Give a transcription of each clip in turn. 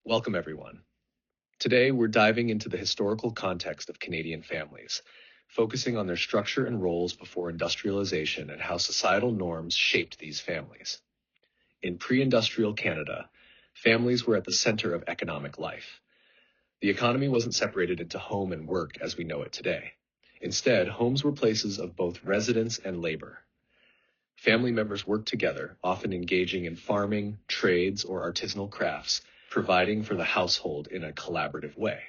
Welcome, everyone. Today, we're diving into the historical context of Canadian families, focusing on their structure and roles before industrialization and how societal norms shaped these families. In pre-industrial Canada, families were at the center of economic life. The economy wasn't separated into home and work as we know it today. Instead, homes were places of both residence and labor. Family members worked together, often engaging in farming, trades, or artisanal crafts, providing for the household in a collaborative way.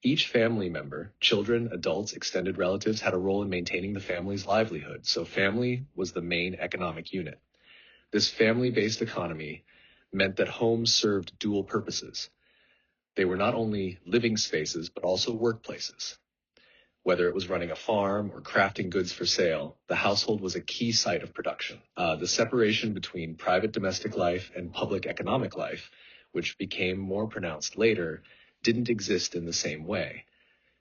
Each family member, children, adults, extended relatives, had a role in maintaining the family's livelihood, so family was the main economic unit. This family-based economy meant that homes served dual purposes. They were not only living spaces, but also workplaces. Whether it was running a farm or crafting goods for sale, the household was a key site of production. The separation between private domestic life and public economic life, which became more pronounced later, didn't exist in the same way.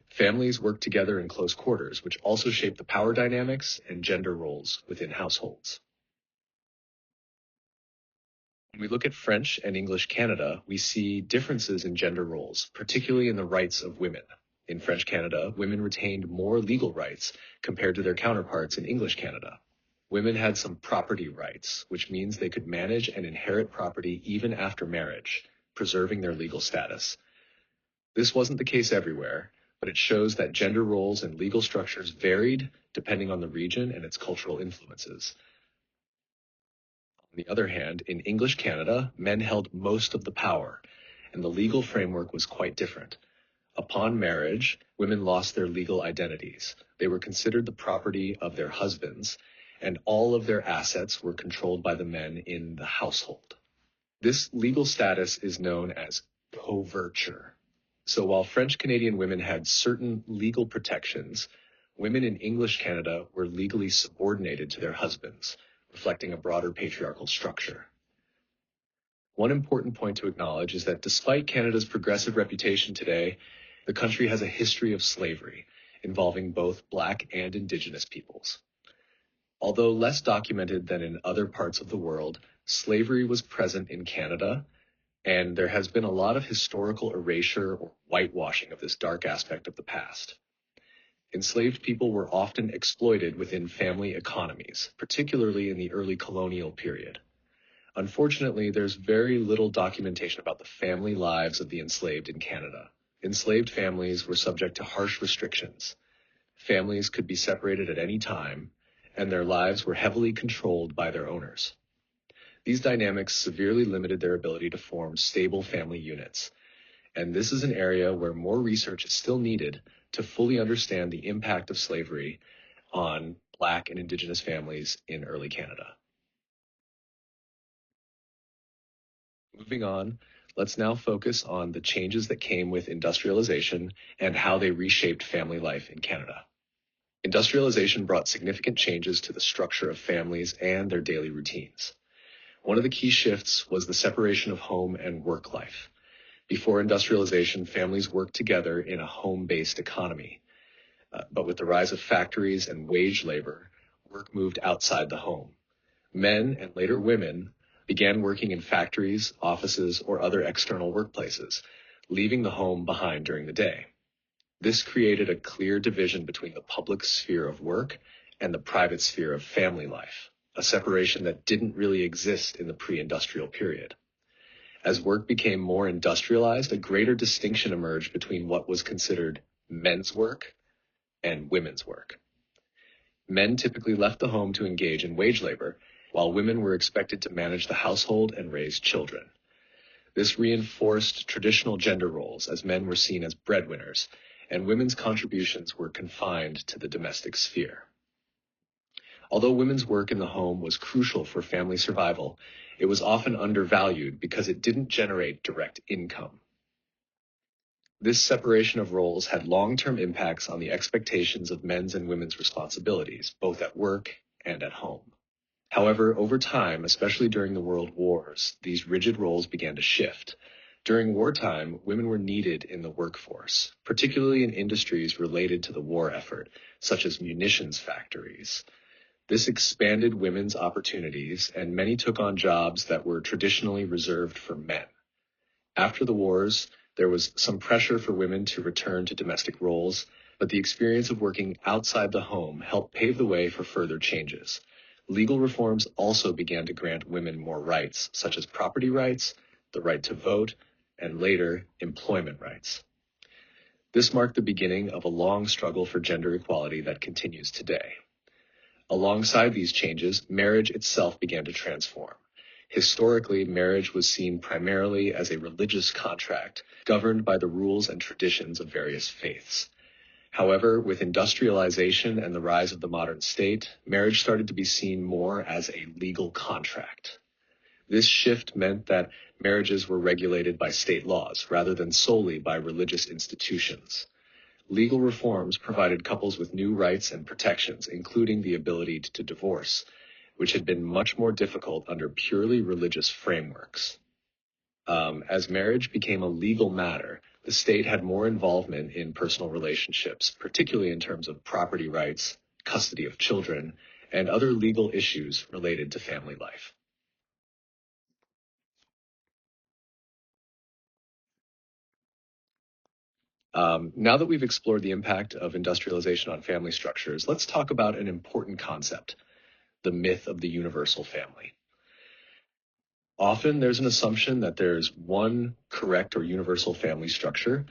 Families worked together in close quarters, which also shaped the power dynamics and gender roles within households. When we look at French and English Canada, we see differences in gender roles, particularly in the rights of women. In French Canada, women retained more legal rights compared to their counterparts in English Canada. Women had some property rights, which means they could manage and inherit property even after marriage, preserving their legal status. This wasn't the case everywhere, but it shows that gender roles and legal structures varied depending on the region and its cultural influences. On the other hand, in English Canada, men held most of the power, and the legal framework was quite different. Upon marriage, women lost their legal identities. They were considered the property of their husbands, and all of their assets were controlled by the men in the household. This legal status is known as coverture. So while French Canadian women had certain legal protections, women in English Canada were legally subordinated to their husbands, reflecting a broader patriarchal structure. One important point to acknowledge is that despite Canada's progressive reputation today, the country has a history of slavery involving both Black and Indigenous peoples. Although less documented than in other parts of the world, slavery was present in Canada, and there has been a lot of historical erasure or whitewashing of this dark aspect of the past. Enslaved people were often exploited within family economies, particularly in the early colonial period. Unfortunately, there's very little documentation about the family lives of the enslaved in Canada. Enslaved families were subject to harsh restrictions. Families could be separated at any time, and their lives were heavily controlled by their owners. These dynamics severely limited their ability to form stable family units, and this is an area where more research is still needed to fully understand the impact of slavery on Black and Indigenous families in early Canada. Moving on, let's now focus on the changes that came with industrialization and how they reshaped family life in Canada. Industrialization brought significant changes to the structure of families and their daily routines. One of the key shifts was the separation of home and work life. Before industrialization, families worked together in a home-based economy. But with the rise of factories and wage labor, work moved outside the home. Men, and later women, began working in factories, offices, or other external workplaces, leaving the home behind during the day. This created a clear division between the public sphere of work and the private sphere of family life, a separation that didn't really exist in the pre-industrial period. As work became more industrialized, a greater distinction emerged between what was considered men's work and women's work. Men typically left the home to engage in wage labor, while women were expected to manage the household and raise children. This reinforced traditional gender roles, as men were seen as breadwinners, and women's contributions were confined to the domestic sphere. Although women's work in the home was crucial for family survival, it was often undervalued because it didn't generate direct income. This separation of roles had long-term impacts on the expectations of men's and women's responsibilities, both at work and at home. However, over time, especially during the World Wars, these rigid roles began to shift. During wartime, women were needed in the workforce, particularly in industries related to the war effort, such as munitions factories. This expanded women's opportunities, and many took on jobs that were traditionally reserved for men. After the wars, there was some pressure for women to return to domestic roles, but the experience of working outside the home helped pave the way for further changes. Legal reforms also began to grant women more rights, such as property rights, the right to vote, and later, employment rights. This marked the beginning of a long struggle for gender equality that continues today. Alongside these changes, marriage itself began to transform. Historically, marriage was seen primarily as a religious contract governed by the rules and traditions of various faiths. However, with industrialization and the rise of the modern state, marriage started to be seen more as a legal contract. This shift meant that marriages were regulated by state laws rather than solely by religious institutions. Legal reforms provided couples with new rights and protections, including the ability to divorce, which had been much more difficult under purely religious frameworks. As marriage became a legal matter, the state had more involvement in personal relationships, particularly in terms of property rights, custody of children, and other legal issues related to family life. Now that we've explored the impact of industrialization on family structures, let's talk about an important concept, the myth of the universal family. Often there's an assumption that there's one correct or universal family structure,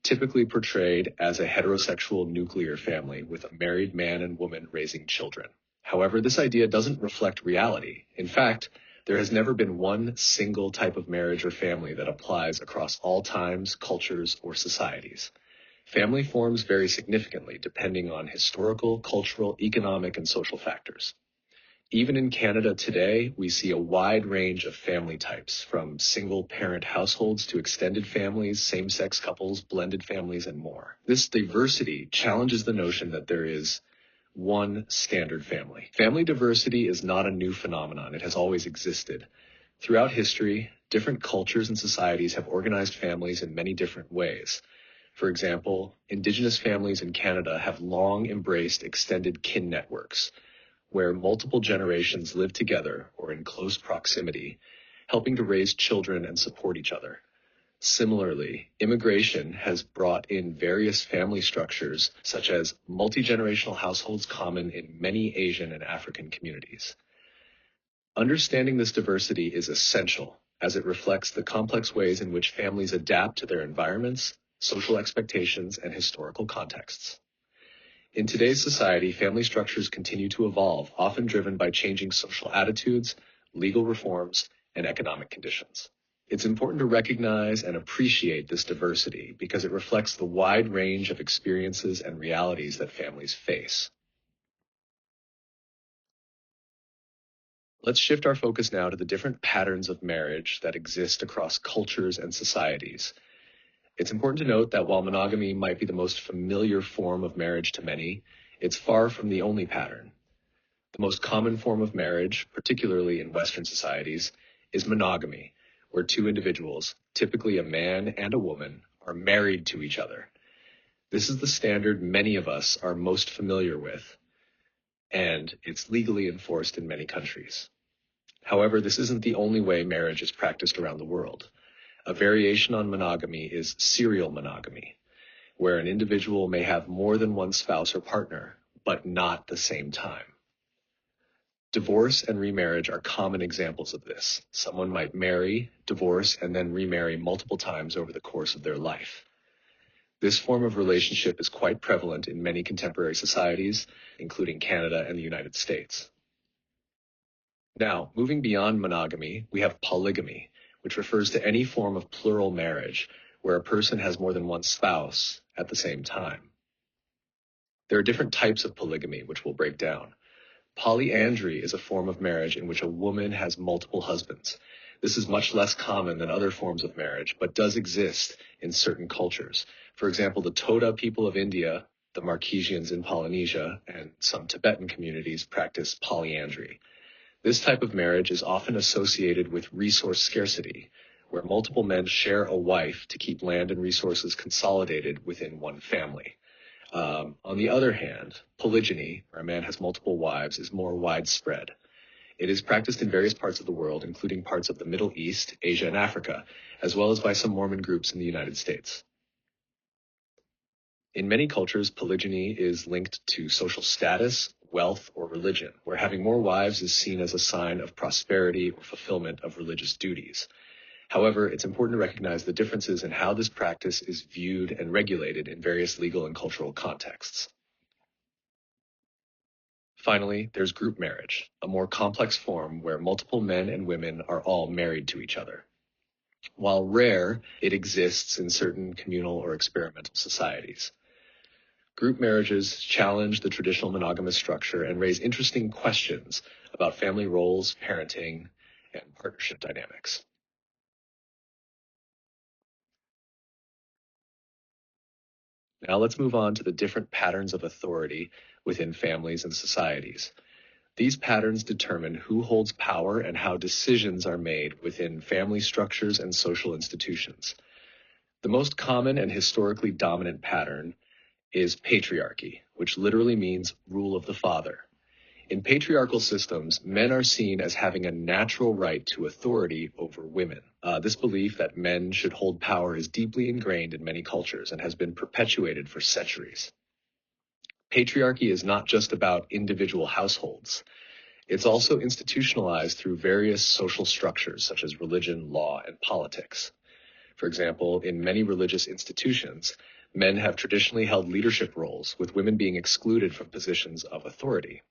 typically portrayed as a heterosexual nuclear family with a married man and woman raising children. However, this idea doesn't reflect reality. In fact, there has never been one single type of marriage or family that applies across all times, cultures, or societies. Family forms vary significantly depending on historical, cultural, economic, and social factors. Even in Canada today, we see a wide range of family types, from single-parent households to extended families, same-sex couples, blended families, and more. This diversity challenges the notion that there is one standard family. Family diversity is not a new phenomenon. It has always existed. Throughout history, different cultures and societies have organized families in many different ways. For example, Indigenous families in Canada have long embraced extended kin networks, where multiple generations live together or in close proximity, helping to raise children and support each other. Similarly, immigration has brought in various family structures, such as multi-generational households common in many Asian and African communities. Understanding this diversity is essential, as it reflects the complex ways in which families adapt to their environments, social expectations, and historical contexts. In today's society, family structures continue to evolve, often driven by changing social attitudes, legal reforms, and economic conditions. It's important to recognize and appreciate this diversity because it reflects the wide range of experiences and realities that families face. Let's shift our focus now to the different patterns of marriage that exist across cultures and societies. It's important to note that while monogamy might be the most familiar form of marriage to many, it's far from the only pattern. The most common form of marriage, particularly in Western societies, is monogamy, where two individuals, typically a man and a woman, are married to each other. This is the standard many of us are most familiar with, and it's legally enforced in many countries. However, this isn't the only way marriage is practiced around the world. A variation on monogamy is serial monogamy, where an individual may have more than one spouse or partner, but not at the same time. Divorce and remarriage are common examples of this. Someone might marry, divorce, and then remarry multiple times over the course of their life. This form of relationship is quite prevalent in many contemporary societies, including Canada and the United States. Now, moving beyond monogamy, we have polygamy, which refers to any form of plural marriage where a person has more than one spouse at the same time. There are different types of polygamy, which we'll break down. Polyandry is a form of marriage in which a woman has multiple husbands. This is much less common than other forms of marriage, but does exist in certain cultures. For example, the Toda people of India, the Marquesians in Polynesia, and some Tibetan communities practice polyandry. This type of marriage is often associated with resource scarcity, where multiple men share a wife to keep land and resources consolidated within one family. On the other hand, polygyny, where a man has multiple wives, is more widespread. It is practiced in various parts of the world, including parts of the Middle East, Asia, and Africa, as well as by some Mormon groups in the United States. In many cultures, polygyny is linked to social status, wealth, or religion, where having more wives is seen as a sign of prosperity or fulfillment of religious duties. However, it's important to recognize the differences in how this practice is viewed and regulated in various legal and cultural contexts. Finally, there's group marriage, a more complex form where multiple men and women are all married to each other. While rare, it exists in certain communal or experimental societies. Group marriages challenge the traditional monogamous structure and raise interesting questions about family roles, parenting, and partnership dynamics. Now let's move on to the different patterns of authority within families and societies. These patterns determine who holds power and how decisions are made within family structures and social institutions. The most common and historically dominant pattern is patriarchy, which literally means rule of the father. In patriarchal systems, men are seen as having a natural right to authority over women. This belief that men should hold power is deeply ingrained in many cultures and has been perpetuated for centuries. Patriarchy is not just about individual households. It's also institutionalized through various social structures such as religion, law, and politics. For example, in many religious institutions, men have traditionally held leadership roles, with women being excluded from positions of authority.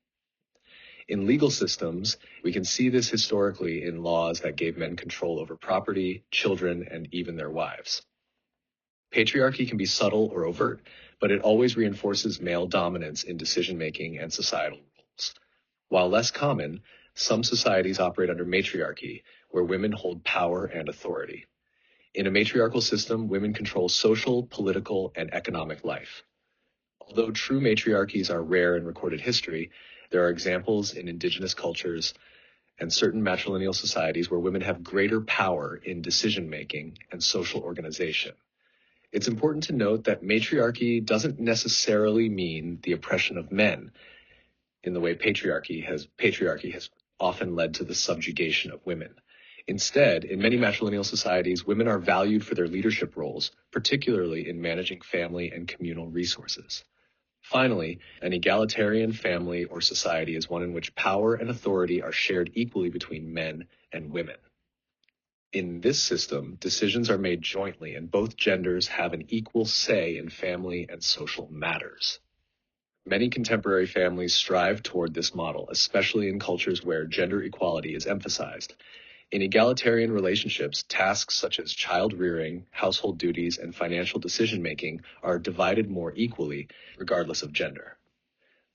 In legal systems, we can see this historically in laws that gave men control over property, children, and even their wives. Patriarchy can be subtle or overt, but it always reinforces male dominance in decision-making and societal roles. While less common, some societies operate under matriarchy, where women hold power and authority. In a matriarchal system, women control social, political, and economic life. Although true matriarchies are rare in recorded history, there are examples in indigenous cultures and certain matrilineal societies where women have greater power in decision-making and social organization. It's important to note that matriarchy doesn't necessarily mean the oppression of men, in the way patriarchy has often led to the subjugation of women. Instead, in many matrilineal societies, women are valued for their leadership roles, particularly in managing family and communal resources. Finally, an egalitarian family or society is one in which power and authority are shared equally between men and women. In this system, decisions are made jointly, and both genders have an equal say in family and social matters. Many contemporary families strive toward this model, especially in cultures where gender equality is emphasized. In egalitarian relationships, tasks such as child rearing, household duties, and financial decision-making are divided more equally, regardless of gender.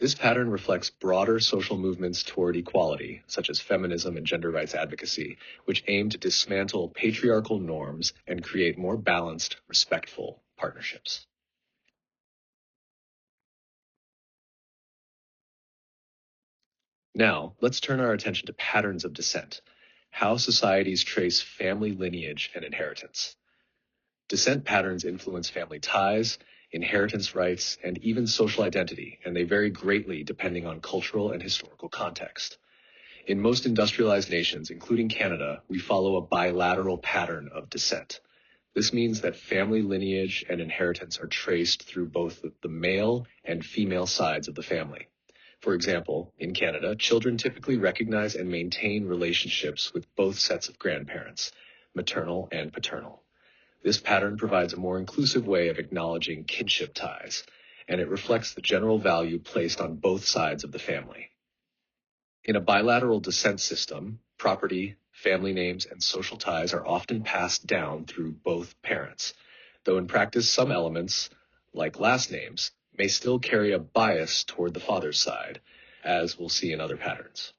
This pattern reflects broader social movements toward equality, such as feminism and gender rights advocacy, which aim to dismantle patriarchal norms and create more balanced, respectful partnerships. Now, let's turn our attention to patterns of descent, how societies trace family lineage and inheritance. Descent patterns influence family ties, inheritance rights, and even social identity, and they vary greatly depending on cultural and historical context. In most industrialized nations, including Canada, we follow a bilateral pattern of descent. This means that family lineage and inheritance are traced through both the male and female sides of the family. For example, in Canada, children typically recognize and maintain relationships with both sets of grandparents, maternal and paternal. This pattern provides a more inclusive way of acknowledging kinship ties, and it reflects the general value placed on both sides of the family. In a bilateral descent system, property, family names, and social ties are often passed down through both parents, though in practice some elements, like last names, may still carry a bias toward the father's side, as we'll see in other patterns.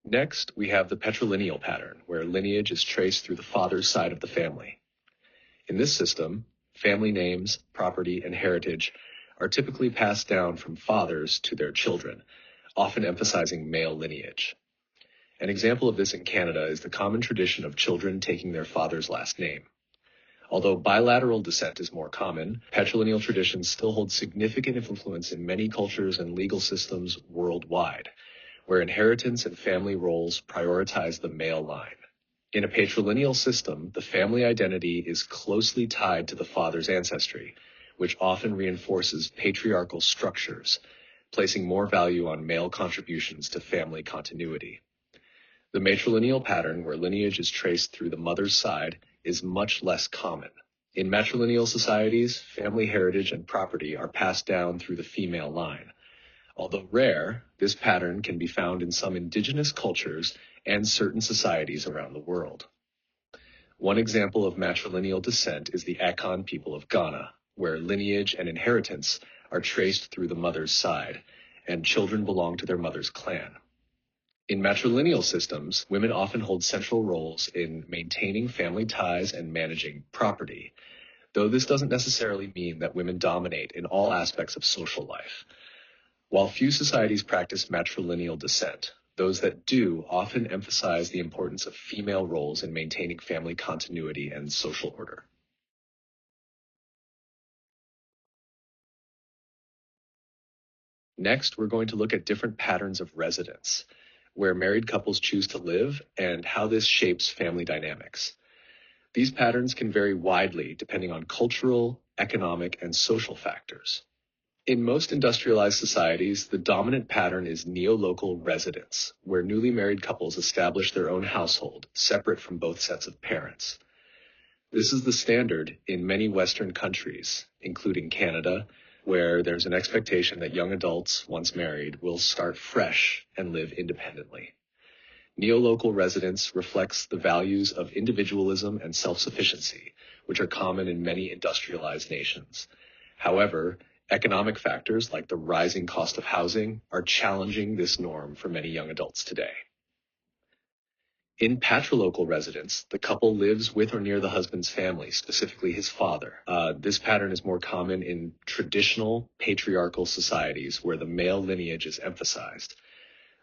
Next, we have the patrilineal pattern, where lineage is traced through the father's side of the family. In this system, family names, property, and heritage are typically passed down from fathers to their children, often emphasizing male lineage. An example of this in Canada is the common tradition of children taking their father's last name. Although bilateral descent is more common, patrilineal traditions still hold significant influence in many cultures and legal systems worldwide. where inheritance and family roles prioritize the male line. In a patrilineal system, the family identity is closely tied to the father's ancestry, which often reinforces patriarchal structures, placing more value on male contributions to family continuity. The matrilineal pattern, where lineage is traced through the mother's side, is much less common. In matrilineal societies, family heritage and property are passed down through the female line. Although rare, this pattern can be found in some indigenous cultures and certain societies around the world. One example of matrilineal descent is the Akan people of Ghana, where lineage and inheritance are traced through the mother's side, and children belong to their mother's clan. In matrilineal systems, women often hold central roles in maintaining family ties and managing property, though this doesn't necessarily mean that women dominate in all aspects of social life. While few societies practice matrilineal descent, those that do often emphasize the importance of female roles in maintaining family continuity and social order. Next, we're going to look at different patterns of residence, where married couples choose to live, and how this shapes family dynamics. These patterns can vary widely depending on cultural, economic, and social factors. In most industrialized societies, the dominant pattern is neolocal residence, where newly married couples establish their own household, separate from both sets of parents. This is the standard in many Western countries, including Canada, where there's an expectation that young adults, once married, will start fresh and live independently. Neolocal residence reflects the values of individualism and self-sufficiency, which are common in many industrialized nations. However, economic factors like the rising cost of housing are challenging this norm for many young adults today. In patrilocal residence, the couple lives with or near the husband's family, specifically his father. This pattern is more common in traditional patriarchal societies where the male lineage is emphasized.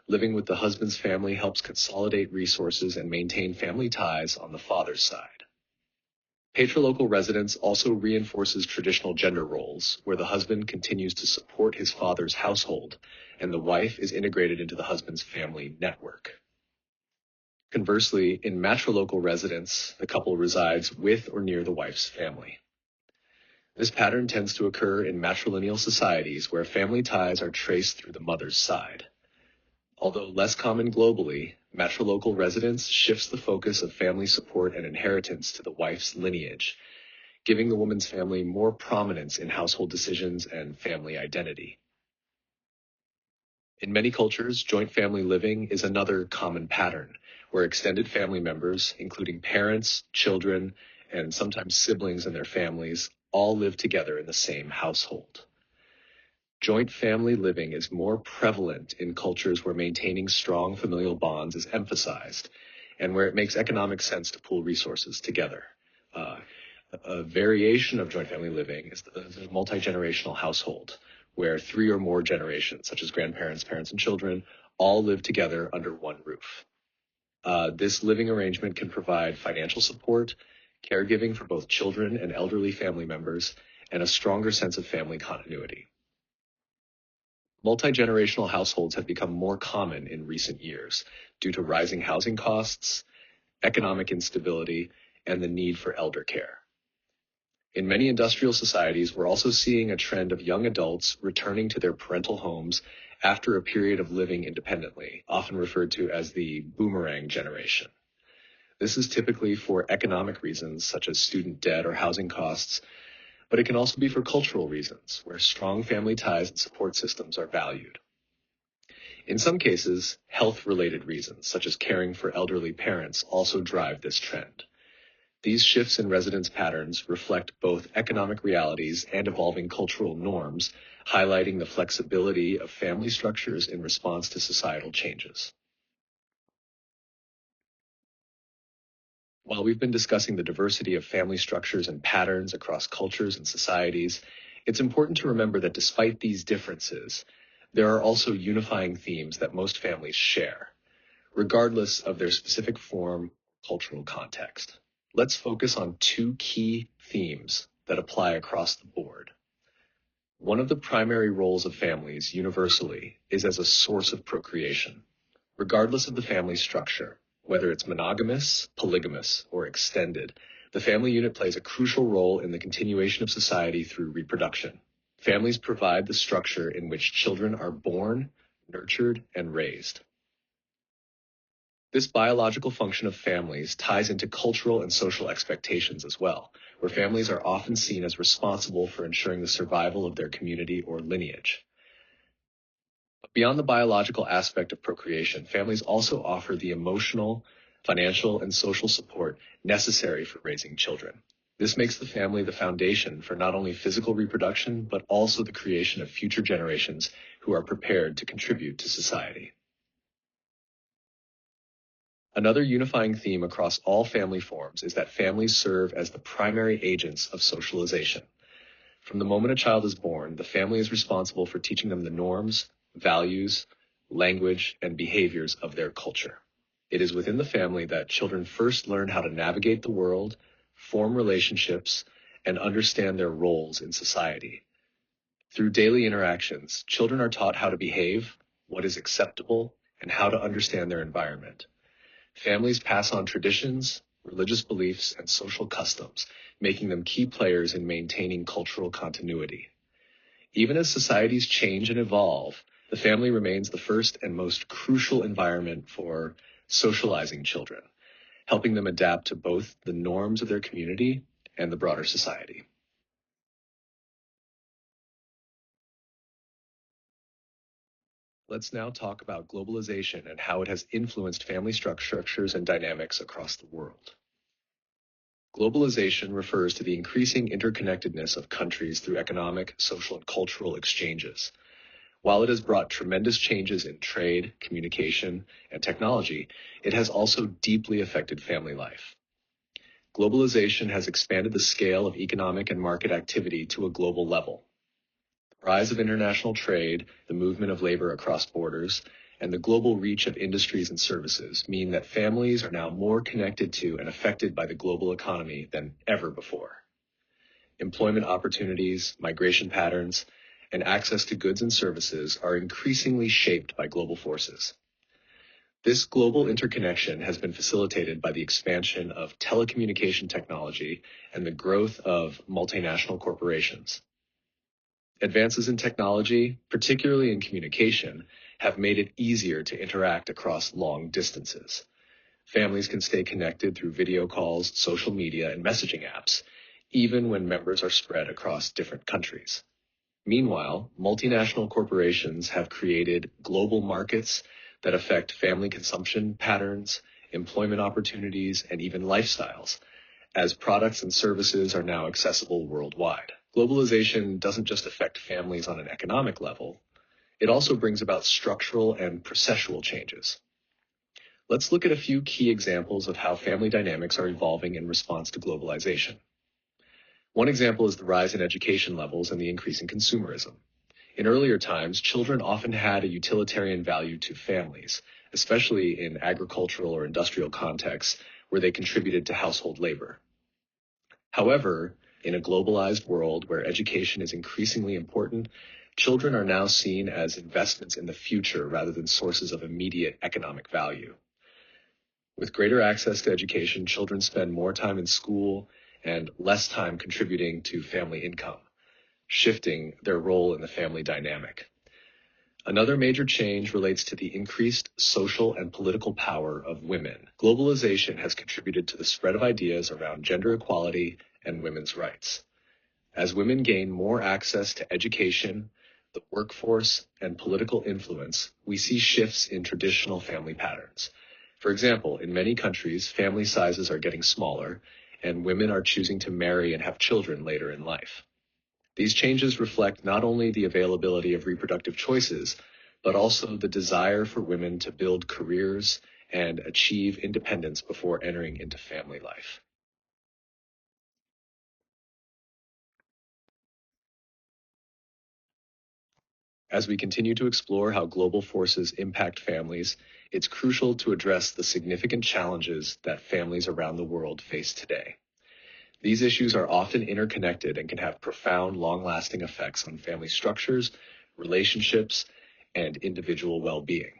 Living with the husband's family helps consolidate resources and maintain family ties on the father's side. Patrilocal residence also reinforces traditional gender roles, where the husband continues to support his father's household, and the wife is integrated into the husband's family network. Conversely, in matrilocal residence, the couple resides with or near the wife's family. This pattern tends to occur in matrilineal societies where family ties are traced through the mother's side. Although less common globally, matrilocal residence shifts the focus of family support and inheritance to the wife's lineage, giving the woman's family more prominence in household decisions and family identity. In many cultures, joint family living is another common pattern, where extended family members, including parents, children, and sometimes siblings and their families, all live together in the same household. Joint family living is more prevalent in cultures where maintaining strong familial bonds is emphasized, and where it makes economic sense to pool resources together. A variation of joint family living is the multi-generational household, where 3 or more generations, such as grandparents, parents, and children, all live together under one roof. This living arrangement can provide financial support, caregiving for both children and elderly family members, and a stronger sense of family continuity. Multi-generational households have become more common in recent years due to rising housing costs, economic instability, and the need for elder care. In many industrial societies, we're also seeing a trend of young adults returning to their parental homes after a period of living independently, often referred to as the boomerang generation. This is typically for economic reasons such as student debt or housing costs, but it can also be for cultural reasons where strong family ties and support systems are valued. In some cases, health-related reasons such as caring for elderly parents also drive this trend. These shifts in residence patterns reflect both economic realities and evolving cultural norms, highlighting the flexibility of family structures in response to societal changes. While we've been discussing the diversity of family structures and patterns across cultures and societies, it's important to remember that despite these differences, there are also unifying themes that most families share, regardless of their specific form or cultural context. Let's focus on 2 key themes that apply across the board. One of the primary roles of families universally is as a source of procreation. Regardless of the family structure, whether it's monogamous, polygamous, or extended, the family unit plays a crucial role in the continuation of society through reproduction. Families provide the structure in which children are born, nurtured, and raised. This biological function of families ties into cultural and social expectations as well, where families are often seen as responsible for ensuring the survival of their community or lineage. But beyond the biological aspect of procreation, families also offer the emotional, financial, and social support necessary for raising children. This makes the family the foundation for not only physical reproduction, but also the creation of future generations who are prepared to contribute to society. Another unifying theme across all family forms is that families serve as the primary agents of socialization. From the moment a child is born, the family is responsible for teaching them the norms, values, language, and behaviors of their culture. It is within the family that children first learn how to navigate the world, form relationships, and understand their roles in society. Through daily interactions, children are taught how to behave, what is acceptable, and how to understand their environment. Families pass on traditions, religious beliefs, and social customs, making them key players in maintaining cultural continuity. Even as societies change and evolve, the family remains the first and most crucial environment for socializing children, helping them adapt to both the norms of their community and the broader society. Let's now talk about globalization and how it has influenced family structures and dynamics across the world. Globalization refers to the increasing interconnectedness of countries through economic, social, and cultural exchanges. While it has brought tremendous changes in trade, communication, and technology, it has also deeply affected family life. Globalization has expanded the scale of economic and market activity to a global level. The rise of international trade, the movement of labor across borders, and the global reach of industries and services mean that families are now more connected to and affected by the global economy than ever before. Employment opportunities, migration patterns, and access to goods and services are increasingly shaped by global forces. This global interconnection has been facilitated by the expansion of telecommunication technology and the growth of multinational corporations. Advances in technology, particularly in communication, have made it easier to interact across long distances. Families can stay connected through video calls, social media, and messaging apps, even when members are spread across different countries. Meanwhile, multinational corporations have created global markets that affect family consumption patterns, employment opportunities, and even lifestyles, as products and services are now accessible worldwide. Globalization doesn't just affect families on an economic level, it also brings about structural and processual changes. Let's look at a few key examples of how family dynamics are evolving in response to globalization. One example is the rise in education levels and the increase in consumerism. In earlier times, children often had a utilitarian value to families, especially in agricultural or industrial contexts where they contributed to household labor. However, in a globalized world where education is increasingly important, children are now seen as investments in the future rather than sources of immediate economic value. With greater access to education, children spend more time in school and less time contributing to family income, shifting their role in the family dynamic. Another major change relates to the increased social and political power of women. Globalization has contributed to the spread of ideas around gender equality and women's rights. As women gain more access to education, the workforce, and political influence, we see shifts in traditional family patterns. For example, in many countries, family sizes are getting smaller, and women are choosing to marry and have children later in life. These changes reflect not only the availability of reproductive choices, but also the desire for women to build careers and achieve independence before entering into family life. As we continue to explore how global forces impact families, it's crucial to address the significant challenges that families around the world face today. These issues are often interconnected and can have profound, long-lasting effects on family structures, relationships, and individual well-being.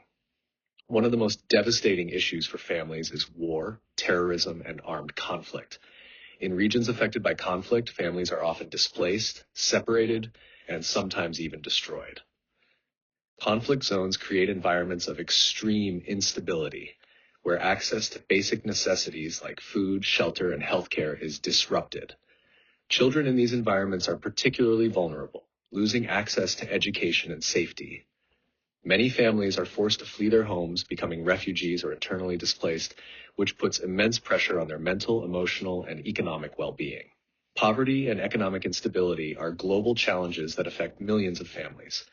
One of the most devastating issues for families is war, terrorism, and armed conflict. In regions affected by conflict, families are often displaced, separated, and sometimes even destroyed. Conflict zones create environments of extreme instability, where access to basic necessities like food, shelter, and healthcare is disrupted. Children in these environments are particularly vulnerable, losing access to education and safety. Many families are forced to flee their homes, becoming refugees or internally displaced, which puts immense pressure on their mental, emotional, and economic well-being. Poverty and economic instability are global challenges that affect millions of families.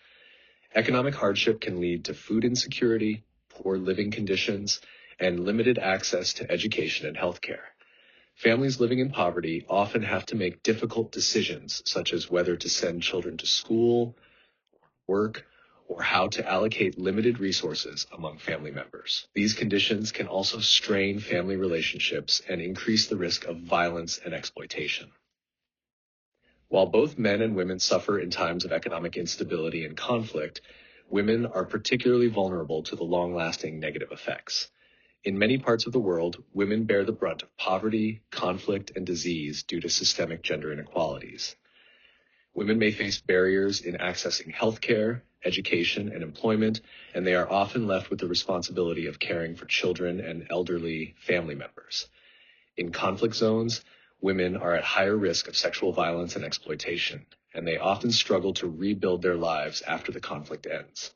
Economic hardship can lead to food insecurity, poor living conditions, and limited access to education and healthcare. Families living in poverty often have to make difficult decisions, such as whether to send children to school, work, or how to allocate limited resources among family members. These conditions can also strain family relationships and increase the risk of violence and exploitation. While both men and women suffer in times of economic instability and conflict, women are particularly vulnerable to the long-lasting negative effects. In many parts of the world, women bear the brunt of poverty, conflict, and disease due to systemic gender inequalities. Women may face barriers in accessing healthcare, education, and employment, and they are often left with the responsibility of caring for children and elderly family members. In conflict zones, women are at higher risk of sexual violence and exploitation, and they often struggle to rebuild their lives after the conflict ends.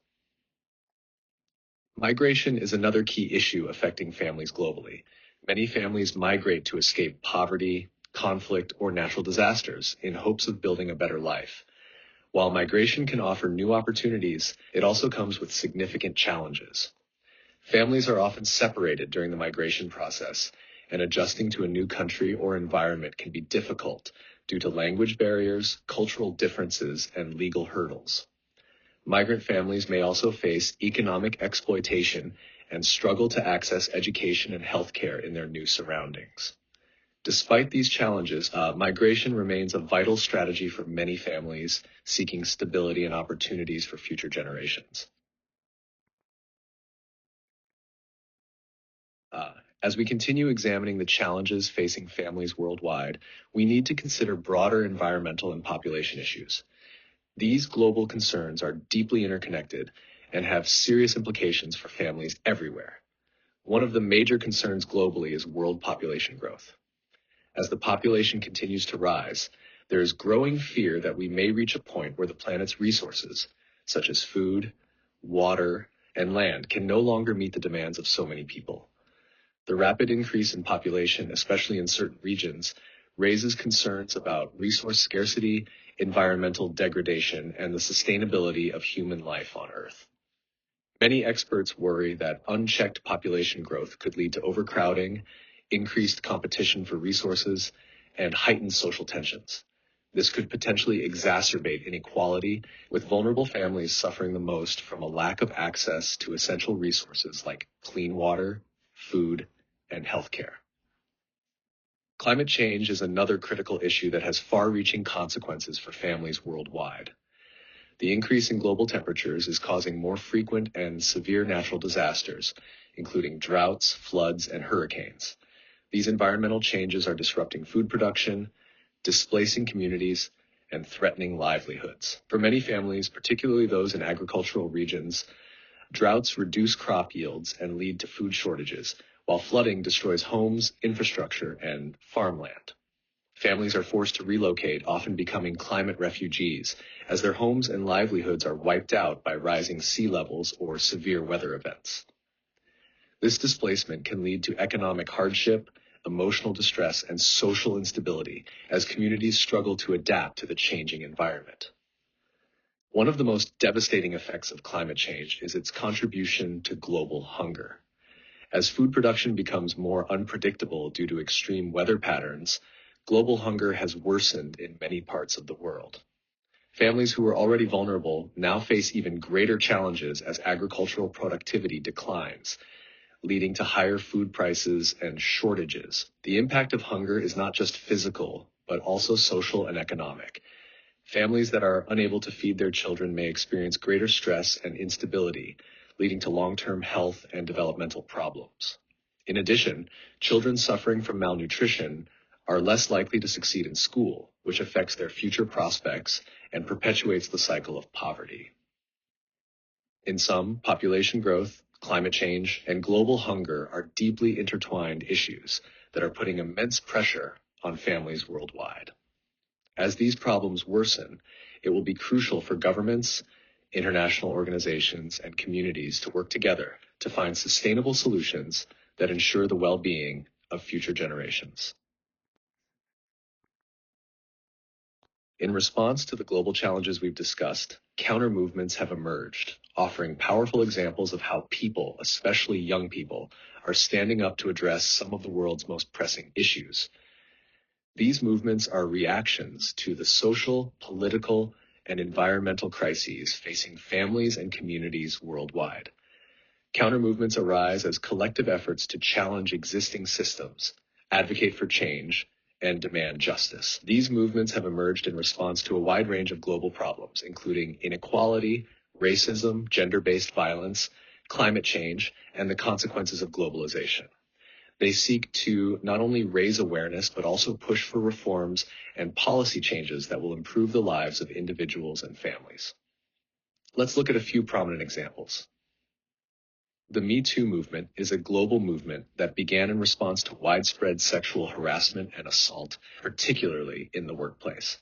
Migration is another key issue affecting families globally. Many families migrate to escape poverty, conflict, or natural disasters in hopes of building a better life. While migration can offer new opportunities, it also comes with significant challenges. Families are often separated during the migration process, and adjusting to a new country or environment can be difficult due to language barriers, cultural differences, and legal hurdles. Migrant families may also face economic exploitation and struggle to access education and healthcare in their new surroundings. Despite these challenges, migration remains a vital strategy for many families seeking stability and opportunities for future generations. As we continue examining the challenges facing families worldwide, we need to consider broader environmental and population issues. These global concerns are deeply interconnected and have serious implications for families everywhere. One of the major concerns globally is world population growth. As the population continues to rise, there is growing fear that we may reach a point where the planet's resources, such as food, water, and land, can no longer meet the demands of so many people. The rapid increase in population, especially in certain regions, raises concerns about resource scarcity, environmental degradation, and the sustainability of human life on Earth. Many experts worry that unchecked population growth could lead to overcrowding, increased competition for resources, and heightened social tensions. This could potentially exacerbate inequality, with vulnerable families suffering the most from a lack of access to essential resources like clean water, food, and healthcare. Climate change is another critical issue that has far-reaching consequences for families worldwide. The increase in global temperatures is causing more frequent and severe natural disasters, including droughts, floods, and hurricanes. These environmental changes are disrupting food production, displacing communities, and threatening livelihoods. For many families, particularly those in agricultural regions, droughts reduce crop yields and lead to food shortages, while flooding destroys homes, infrastructure, and farmland. Families are forced to relocate, often becoming climate refugees, as their homes and livelihoods are wiped out by rising sea levels or severe weather events. This displacement can lead to economic hardship, emotional distress, and social instability as communities struggle to adapt to the changing environment. One of the most devastating effects of climate change is its contribution to global hunger. As food production becomes more unpredictable due to extreme weather patterns, global hunger has worsened in many parts of the world. Families who were already vulnerable now face even greater challenges as agricultural productivity declines, leading to higher food prices and shortages. The impact of hunger is not just physical, but also social and economic. Families that are unable to feed their children may experience greater stress and instability, leading to long-term health and developmental problems. In addition, children suffering from malnutrition are less likely to succeed in school, which affects their future prospects and perpetuates the cycle of poverty. In sum, population growth, climate change, and global hunger are deeply intertwined issues that are putting immense pressure on families worldwide. As these problems worsen, it will be crucial for governments, international organizations, and communities to work together to find sustainable solutions that ensure the well-being of future generations. In response to the global challenges we've discussed, counter movements have emerged, offering powerful examples of how people, especially young people, are standing up to address some of the world's most pressing issues. These movements are reactions to the social, political, and environmental crises facing families and communities worldwide. Counter movements arise as collective efforts to challenge existing systems, advocate for change, and demand justice. These movements have emerged in response to a wide range of global problems, including inequality, racism, gender-based violence, climate change, and the consequences of globalization. They seek to not only raise awareness, but also push for reforms and policy changes that will improve the lives of individuals and families. Let's look at a few prominent examples. The Me Too movement is a global movement that began in response to widespread sexual harassment and assault, particularly in the workplace.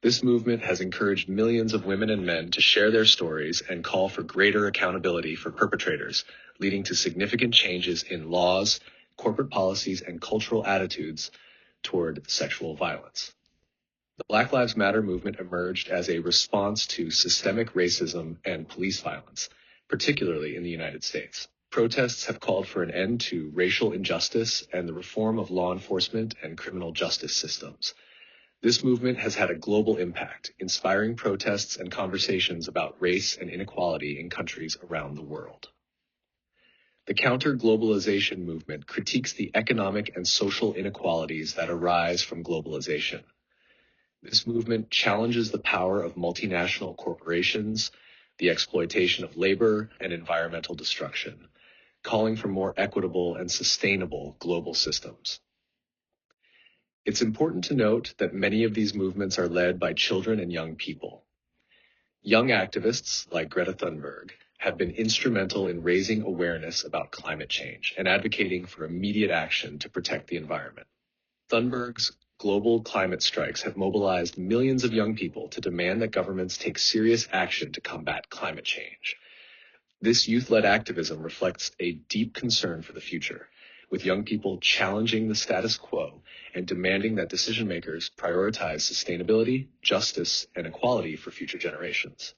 This movement has encouraged millions of women and men to share their stories and call for greater accountability for perpetrators, leading to significant changes in laws, corporate policies, and cultural attitudes toward sexual violence. The Black Lives Matter movement emerged as a response to systemic racism and police violence, particularly in the United States. Protests have called for an end to racial injustice and the reform of law enforcement and criminal justice systems. This movement has had a global impact, inspiring protests and conversations about race and inequality in countries around the world. The counter-globalization movement critiques the economic and social inequalities that arise from globalization. This movement challenges the power of multinational corporations, the exploitation of labor, and environmental destruction, calling for more equitable and sustainable global systems. It's important to note that many of these movements are led by children and young people. Young activists like Greta Thunberg have been instrumental in raising awareness about climate change and advocating for immediate action to protect the environment. Thunberg's global climate strikes have mobilized millions of young people to demand that governments take serious action to combat climate change. This youth-led activism reflects a deep concern for the future, with young people challenging the status quo and demanding that decision makers prioritize sustainability, justice, and equality for future generations.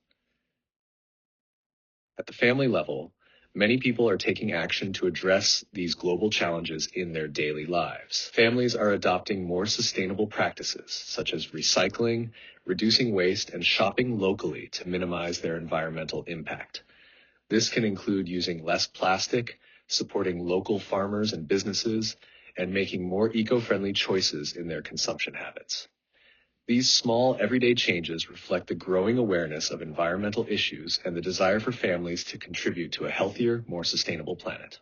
At the family level, many people are taking action to address these global challenges in their daily lives. Families are adopting more sustainable practices, such as recycling, reducing waste, and shopping locally to minimize their environmental impact. This can include using less plastic, supporting local farmers and businesses, and making more eco-friendly choices in their consumption habits. These small, everyday changes reflect the growing awareness of environmental issues and the desire for families to contribute to a healthier, more sustainable planet.